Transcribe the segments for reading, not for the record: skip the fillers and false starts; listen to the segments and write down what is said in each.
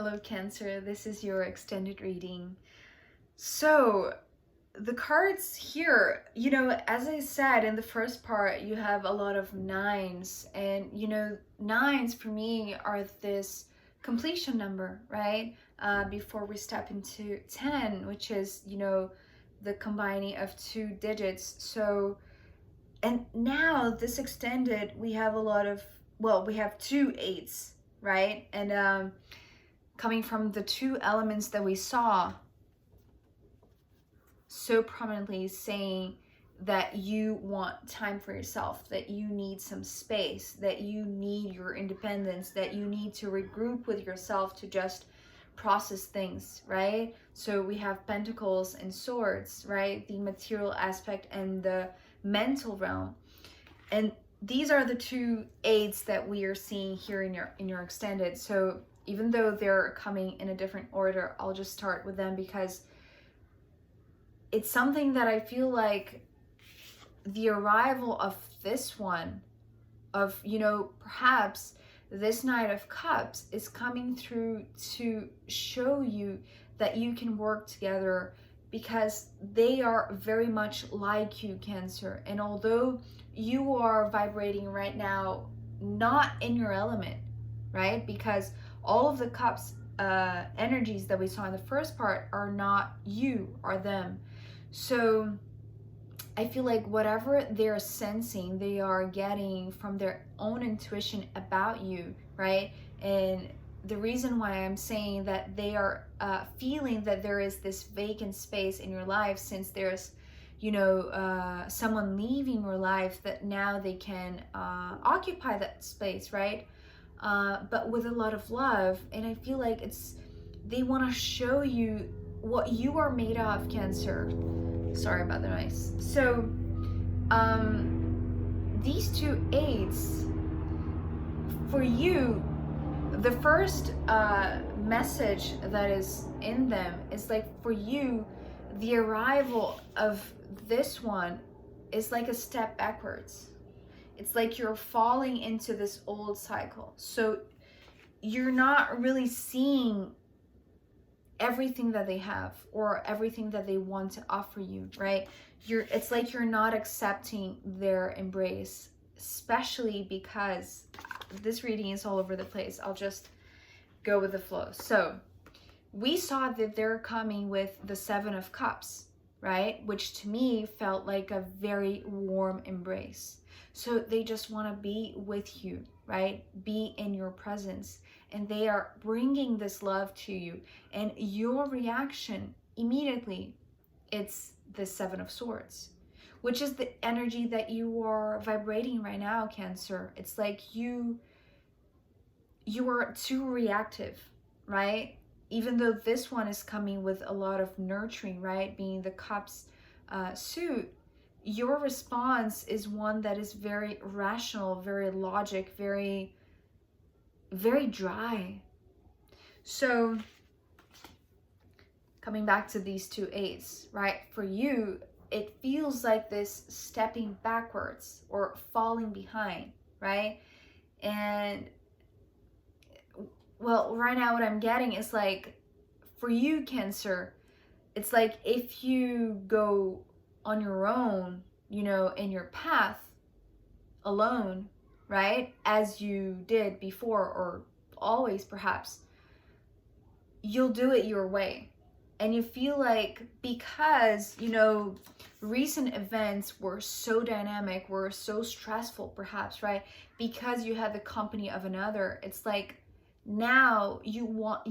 Hello Cancer, this is your extended reading. So the cards here, as I said in the first part, you have a lot of nines, and nines for me are this completion number, right? Before we step into 10, which is, the combining of two digits. So, and now this extended, we have we have two eights, right? And coming from the two elements that we saw so prominently, saying that you want time for yourself, that you need some space, that you need your independence, that you need to regroup with yourself to just process things, right? So we have Pentacles and Swords, right? The material aspect and the mental realm. And these are the two aids that we are seeing here in your extended. So even though they're coming in a different order, I'll just start with them because it's something that I feel like the arrival of this one, of, perhaps this Knight of Cups is coming through to show you that you can work together because they are very much like you, Cancer. And although you are vibrating right now not in your element, right? Because all of the cups energies that we saw in the first part are not you, are them. So I feel like whatever they're sensing, they are getting from their own intuition about you, right? And the reason why I'm saying that they are feeling that there is this vacant space in your life, since there's someone leaving your life, that now they can occupy that space, right? But with a lot of love. And I feel like they want to show you what you are made of, Cancer. Sorry about the noise. So these two eights, for you, the first message that is in them is like, for you, the arrival of this one is like a step backwards. It's like you're falling into this old cycle. So you're not really seeing everything that they have or everything that they want to offer you, right? It's like you're not accepting their embrace, especially because this reading is all over the place. I'll just go with the flow. So we saw that they're coming with the Seven of Cups, right? Which to me felt like a very warm embrace. So they just want to be with you, right? Be in your presence. And they are bringing this love to you. And your reaction immediately, it's the Seven of Swords, which is the energy that you are vibrating right now, Cancer. It's like you are too reactive, right? Even though this one is coming with a lot of nurturing, right? Being the Cups suit, your response is one that is very rational, very logic, very dry. So coming back to these two eights, right? For you, it feels like this stepping backwards or falling behind, right? And well, right now what I'm getting is like, for you, Cancer, it's like if you go on your own, in your path alone, right? As you did before, or always perhaps, you'll do it your way. And you feel like because, recent events were so dynamic, were so stressful perhaps, right? Because you had the company of another, it's like now you want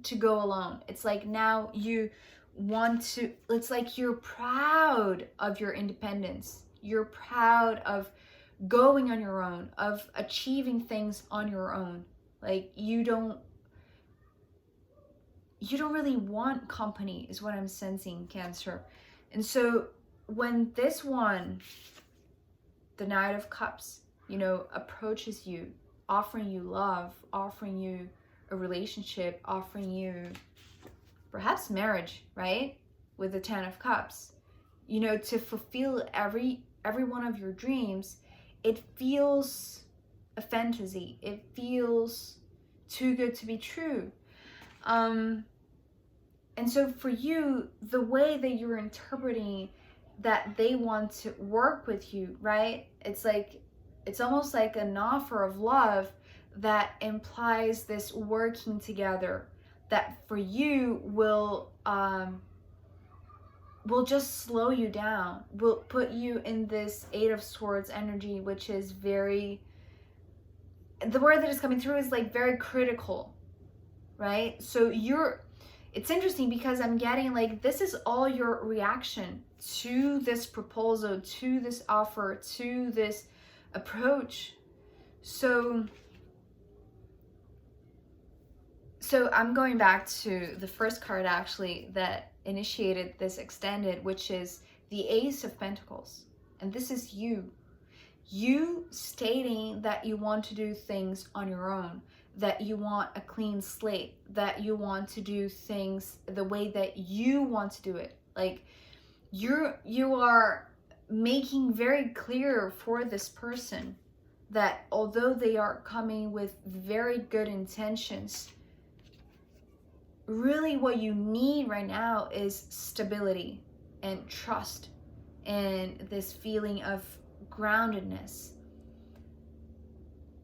to go alone. It's like now you want to, it's like you're proud of your independence. You're proud of going on your own, of achieving things on your own. Like you don't really want company, is what I'm sensing, Cancer. And so when this one, the Knight of Cups, approaches you, offering you love, offering you a relationship, offering you perhaps marriage, right? With the Ten of Cups, to fulfill every one of your dreams, it feels a fantasy. It feels too good to be true. And so for you, the way that you're interpreting that they want to work with you, right? It's almost like an offer of love that implies this working together that for you will just slow you down, will put you in this Eight of Swords energy, which is very, the word that is coming through is like very critical, right? So it's interesting because I'm getting like, this is all your reaction to this proposal, to this offer, to this approach. So I'm going back to the first card actually that initiated this extended, which is the Ace of Pentacles. And this is you stating that you want to do things on your own, that you want a clean slate, that you want to do things the way that you want to do it. Like you are making very clear for this person that although they are coming with very good intentions, really what you need right now is stability and trust and this feeling of groundedness.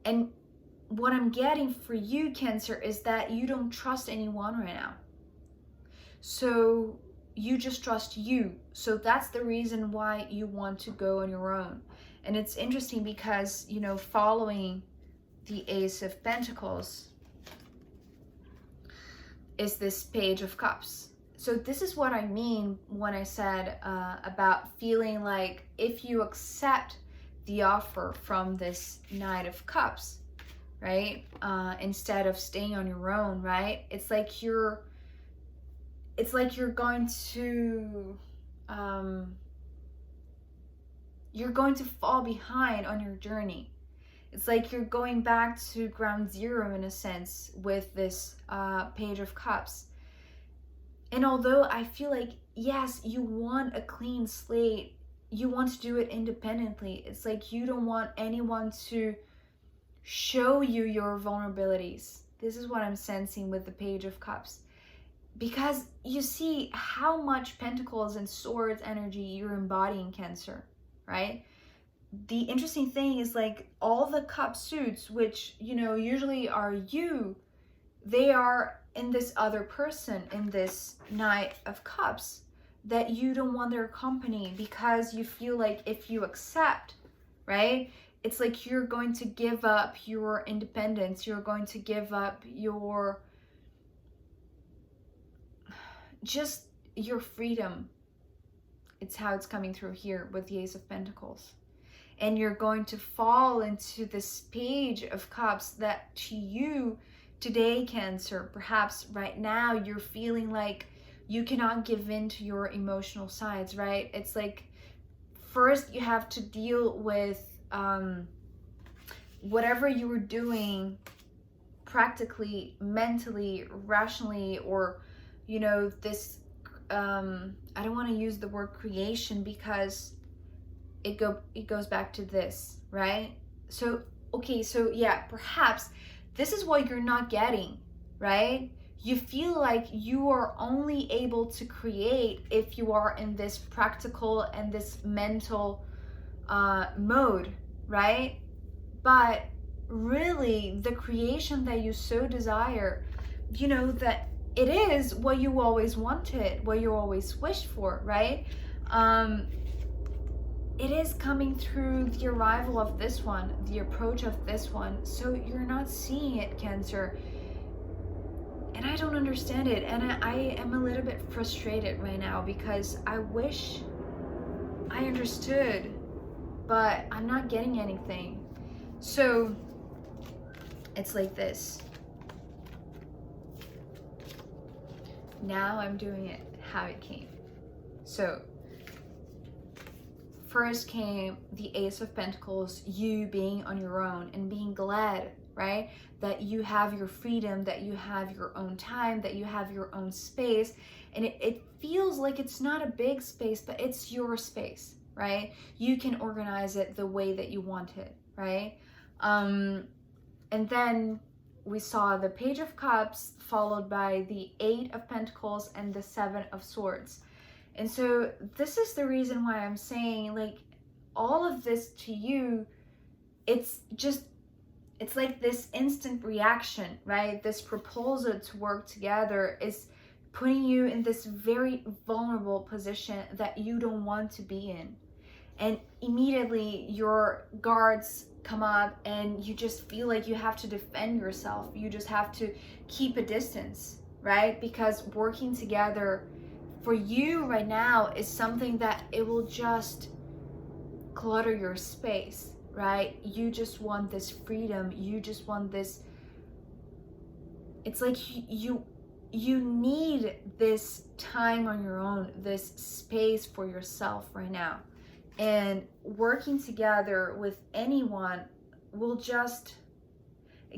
And what I'm getting for you, Cancer, is that you don't trust anyone right now. So you just trust you. So that's the reason why you want to go on your own. And it's interesting because, you know, following the Ace of Pentacles is this Page of Cups. So this is what I mean when I said about feeling like if you accept the offer from this Knight of Cups, right, instead of staying on your own, right, it's like you're going to fall behind on your journey. It's like you're going back to ground zero in a sense with this Page of Cups. And although I feel like, yes, you want a clean slate, you want to do it independently. It's like you don't want anyone to show you your vulnerabilities. This is what I'm sensing with the Page of Cups. Because you see how much Pentacles and Swords energy you're embodying, Cancer, right? The interesting thing is like all the cup suits, which, you know, usually are you, they are in this other person, in this Knight of Cups, that you don't want their company because you feel like if you accept, right, it's like you're going to give up your independence, you're going to give up your, just your freedom. It's how it's coming through here with the Ace of Pentacles. And you're going to fall into this Page of Cups that to you today, Cancer, perhaps right now you're feeling like you cannot give in to your emotional sides, right? It's like first you have to deal with whatever you were doing practically, mentally, rationally, or, you know, this, I don't want to use the word creation because it goes back to this, right? So, okay, so yeah, perhaps this is what you're not getting, right? You feel like you are only able to create if you are in this practical and this mental mode, right? But really, the creation that you so desire, you know, that it is what you always wanted, what you always wished for, right? It is coming through the arrival of this one, the approach of this one. So you're not seeing it, Cancer. And I don't understand it. And I am a little bit frustrated right now because I wish I understood, but I'm not getting anything. So it's like this. Now I'm doing it how it came. So first came the Ace of Pentacles, you being on your own and being glad, right? That you have your freedom, that you have your own time, that you have your own space. And it feels like it's not a big space, but it's your space, right? You can organize it the way that you want it, right? And then we saw the Page of Cups followed by the 8 of Pentacles and the 7 of Swords. And so this is the reason why I'm saying, like, all of this to you, it's like this instant reaction, right? This proposal to work together is putting you in this very vulnerable position that you don't want to be in. And immediately your guards come up and you just feel like you have to defend yourself. You just have to keep a distance, right? Because working together for you right now is something that it will just clutter your space, right? You just want this freedom. You just want this. It's like you need this time on your own, this space for yourself right now. And working together with anyone will just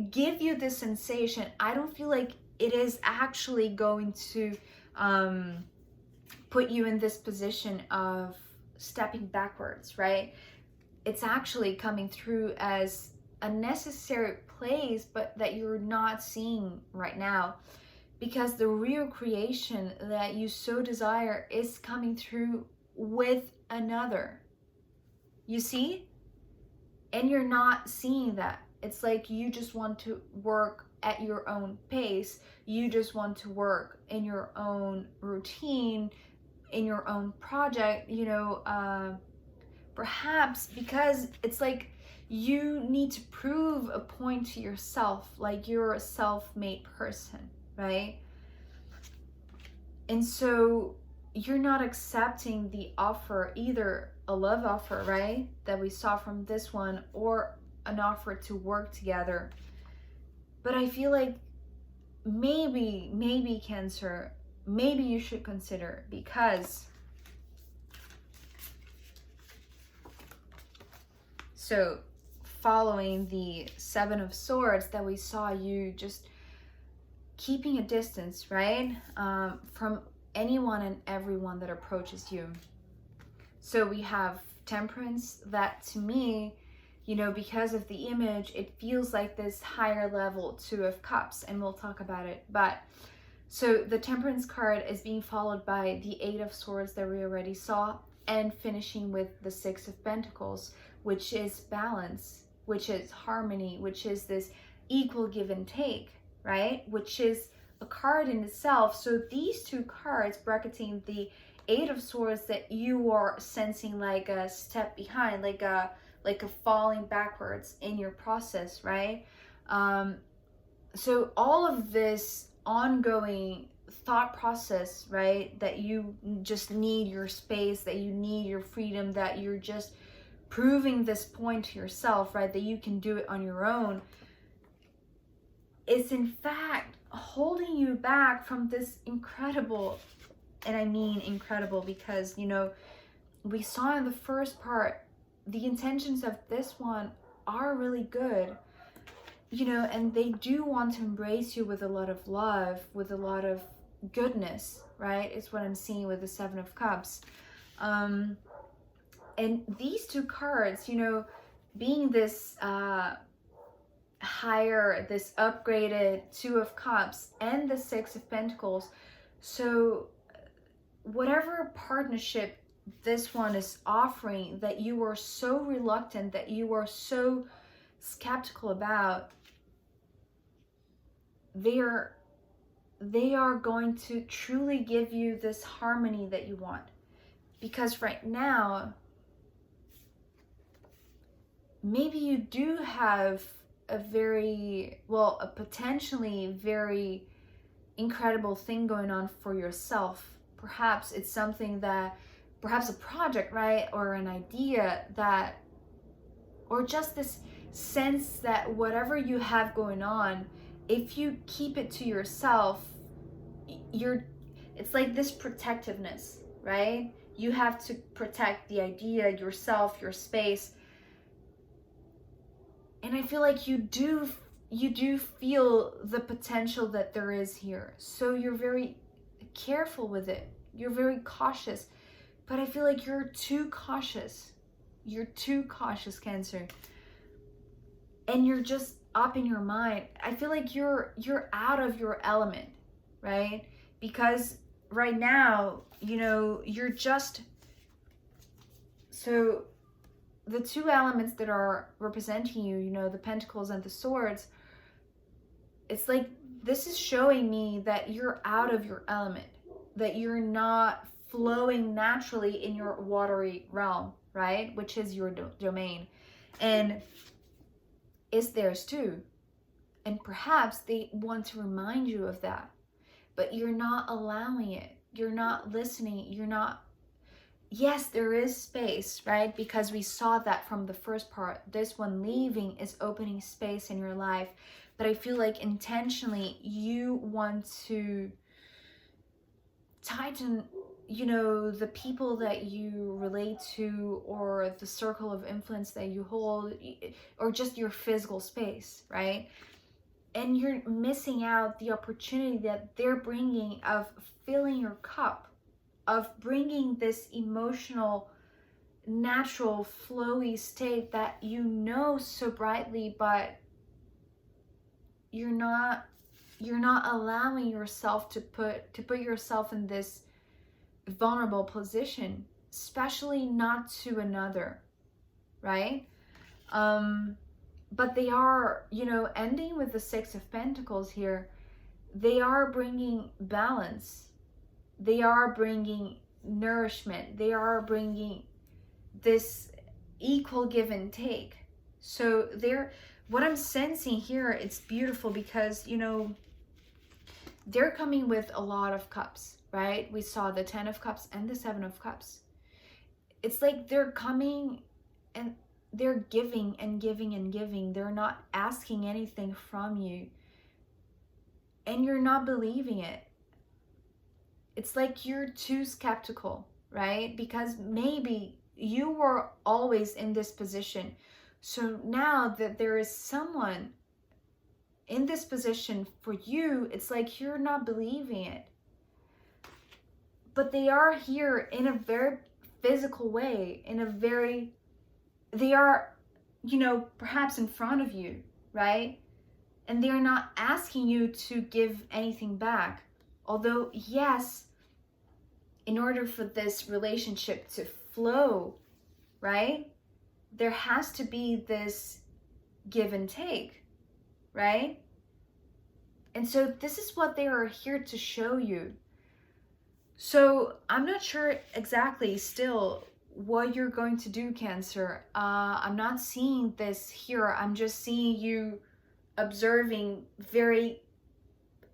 give you this sensation. I don't feel like it is actually going to put you in this position of stepping backwards, right? It's actually coming through as a necessary place, but that you're not seeing right now, because the real creation that you so desire is coming through with another. You see? And you're not seeing that. It's like you just want to work at your own pace. You just want to work in your own routine, in your own project, you know, perhaps because it's like you need to prove a point to yourself, like you're a self-made person, right? And so you're not accepting the offer, either a love offer, right, that we saw from this one, or an offer to work together. But I feel like maybe Cancer, maybe you should consider, because so following the 7 of Swords that we saw, you just keeping a distance, right, from anyone and everyone that approaches you. So we have Temperance, that to me, you know, because of the image, it feels like this higher level 2 of Cups, and we'll talk about it. But so the Temperance card is being followed by the 8 of Swords that we already saw, and finishing with the 6 of Pentacles, which is balance, which is harmony, which is this equal give and take, right? Which is a card in itself. So these two cards bracketing the 8 of Swords, that you are sensing like a step behind, like a falling backwards in your process, right? So all of this ongoing thought process, right, that you just need your space, that you need your freedom, that you're just proving this point to yourself, right, that you can do it on your own, is in fact holding you back from this incredible, and I mean incredible because, you know, we saw in the first part, the intentions of this one are really good, you know, and they do want to embrace you with a lot of love, with a lot of goodness, right? It's what I'm seeing with the 7 of Cups. And these two cards, you know, being this higher, this upgraded 2 of Cups and the 6 of Pentacles. So whatever partnership this one is offering that you are so reluctant, that you are so skeptical about, they are going to truly give you this harmony that you want. Because right now, maybe you do have a very, well, a potentially very incredible thing going on for yourself. Perhaps it's something that, perhaps a project, right, or an idea that, or just this sense that whatever you have going on, if you keep it to yourself, it's like this protectiveness, right? You have to protect the idea, yourself, your space. And I feel like you do feel the potential that there is here. So you're very careful with it. You're very cautious. But I feel like you're too cautious. You're too cautious, Cancer. And you're just up in your mind, I feel like you're out of your element, right? Because right now, you know, you're just, so the two elements that are representing you, you know, the pentacles and the swords, it's like this is showing me that you're out of your element, that you're not flowing naturally in your watery realm, right? Which is your domain. And it's theirs too. And perhaps they want to remind you of that, but you're not allowing it. You're not listening. You're not. Yes, there is space, right? Because we saw that from the first part. This one, leaving, is opening space in your life. But I feel like intentionally you want to tighten, you know, the people that you relate to, or the circle of influence that you hold, or just your physical space, right? And you're missing out the opportunity that they're bringing of filling your cup, of bringing this emotional, natural, flowy state that you know so brightly, but you're not allowing yourself to put yourself in this vulnerable position, especially not to another, right? But they are, you know, ending with the Six of Pentacles here, they are bringing balance. They are bringing nourishment. They are bringing this equal give and take. So what I'm sensing here, it's beautiful because, you know, they're coming with a lot of cups, right? We saw the 10 of Cups and the 7 of Cups. It's like they're coming and they're giving and giving and giving. They're not asking anything from you. And you're not believing it. It's like you're too skeptical, right? Because maybe you were always in this position. So now that there is someone in this position for you, it's like you're not believing it. But they are here in a very physical way, they are, you know, perhaps in front of you, right? And they're not asking you to give anything back. Although, yes, in order for this relationship to flow, right, there has to be this give and take, right? And so this is what they are here to show you. So I'm not sure exactly still what you're going to do, Cancer. I'm not seeing this here. I'm just seeing you observing, very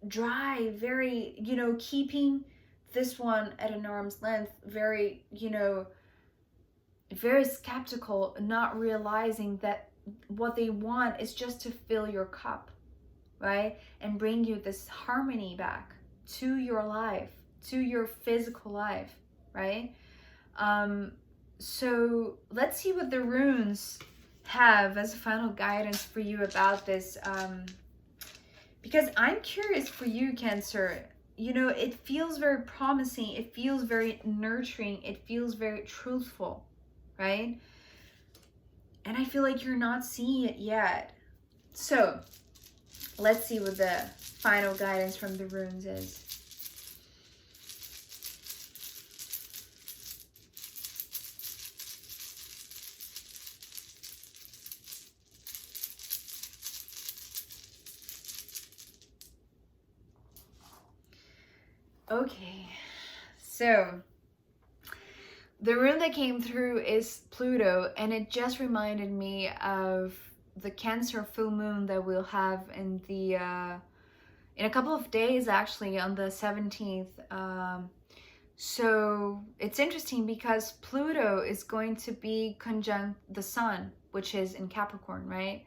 dry, very, you know, keeping this one at an arm's length, very, you know, very skeptical, not realizing that what they want is just to fill your cup, right? And bring you this harmony back to your life, to your physical life, right? So let's see what the runes have as final guidance for you about this. Because I'm curious for you, Cancer. You know, it feels very promising. It feels very nurturing. It feels very truthful, right? And I feel like you're not seeing it yet. So let's see what the final guidance from the runes is. Okay, so the rune that came through is Pluto, and it just reminded me of the Cancer full moon that we'll have in the in a couple of days, actually, on the 17th. So it's interesting because Pluto is going to be conjunct the Sun, which is in Capricorn, right?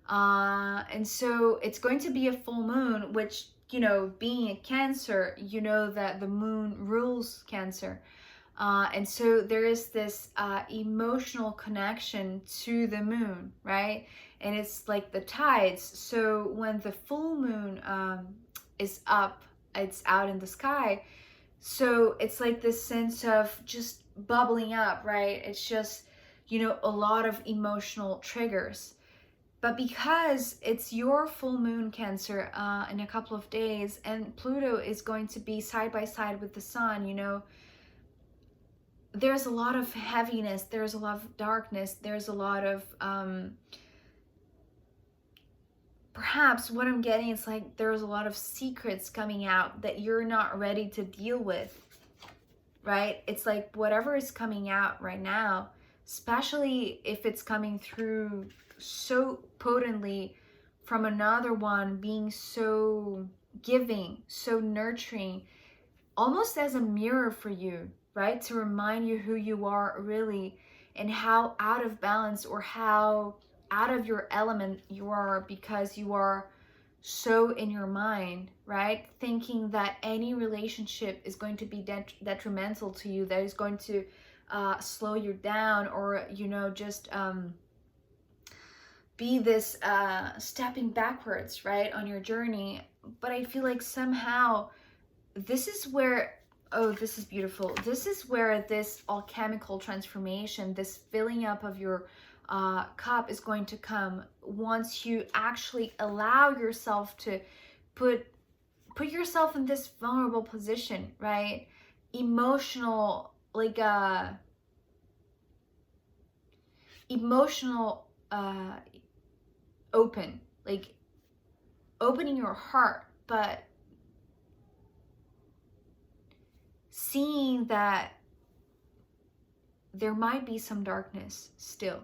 And so it's going to be a full moon, which, you know, being a Cancer, you know that the moon rules Cancer. And so there is this emotional connection to the moon, right? And it's like the tides. So when the full moon is up, it's out in the sky. So it's like this sense of just bubbling up, right? It's just, you know, a lot of emotional triggers. But because it's your full moon, Cancer, in a couple of days, and Pluto is going to be side by side with the sun, you know, there's a lot of heaviness, there's a lot of darkness, there's a lot of, perhaps what I'm getting is like there's a lot of secrets coming out that you're not ready to deal with, right? It's like whatever is coming out right now, especially if it's coming through so potently from another one, being so giving, so nurturing, almost as a mirror for you, right? To remind you who you are really, and how out of balance or how out of your element you are, because you are so in your mind, right? Thinking that any relationship is going to be detrimental to you, that is going to slow you down, or, you know, just be this stepping backwards, right, on your journey. But I feel like somehow this is where, oh, this is beautiful. This is where this alchemical transformation, this filling up of your cup is going to come once you actually allow yourself to put yourself in this vulnerable position, right? Emotional, like emotional open, like opening your heart, but seeing that there might be some darkness still.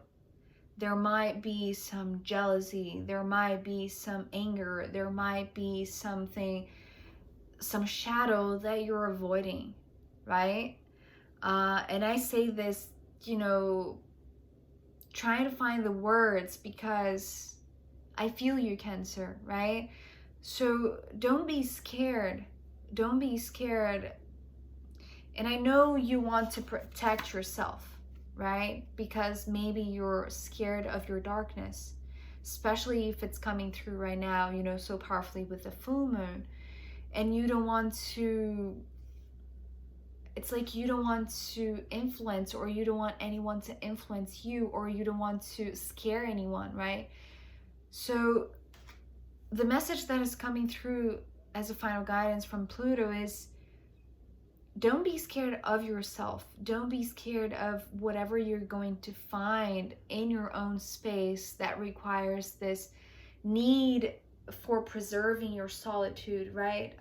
There might be some jealousy, there might be some anger, there might be something, some shadow that you're avoiding, right? And I say this, you know, trying to find the words, because I feel you, Cancer, right? So don't be scared. Don't be scared. And I know you want to protect yourself, right? Because maybe you're scared of your darkness, especially if it's coming through right now, you know, so powerfully with the full moon. And you don't want to, it's like you don't want to influence, or you don't want anyone to influence you, or you don't want to scare anyone, right? So the message that is coming through as a final guidance from Pluto is, don't be scared of yourself. Don't be scared of whatever you're going to find in your own space that requires this need for preserving your solitude, right?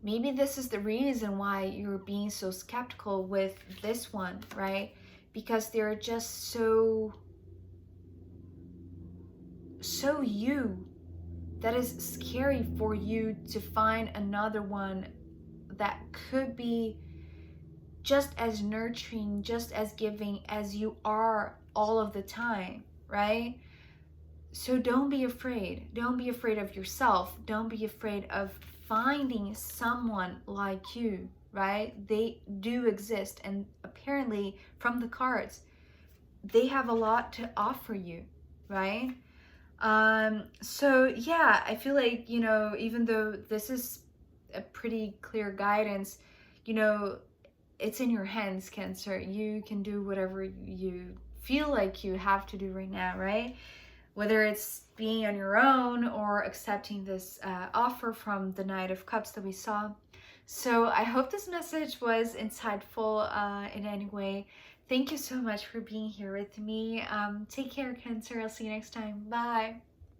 Maybe this is the reason why you're being so skeptical with this one, right? Because they're just so you, that is scary for you to find another one that could be just as nurturing, just as giving as you are all of the time, right? So don't be afraid. Don't be afraid of yourself. Don't be afraid of finding someone like you, right? They do exist, and apparently from the cards, they have a lot to offer you, right? So yeah, I feel like, you know, even though this is a pretty clear guidance, you know, it's in your hands, Cancer. You can do whatever you feel like you have to do right now, right? Whether it's being on your own or accepting this offer from the Knight of Cups that we saw. So I hope this message was insightful in any way. Thank you so much for being here with me. Take care, Cancer. I'll see you next time. Bye.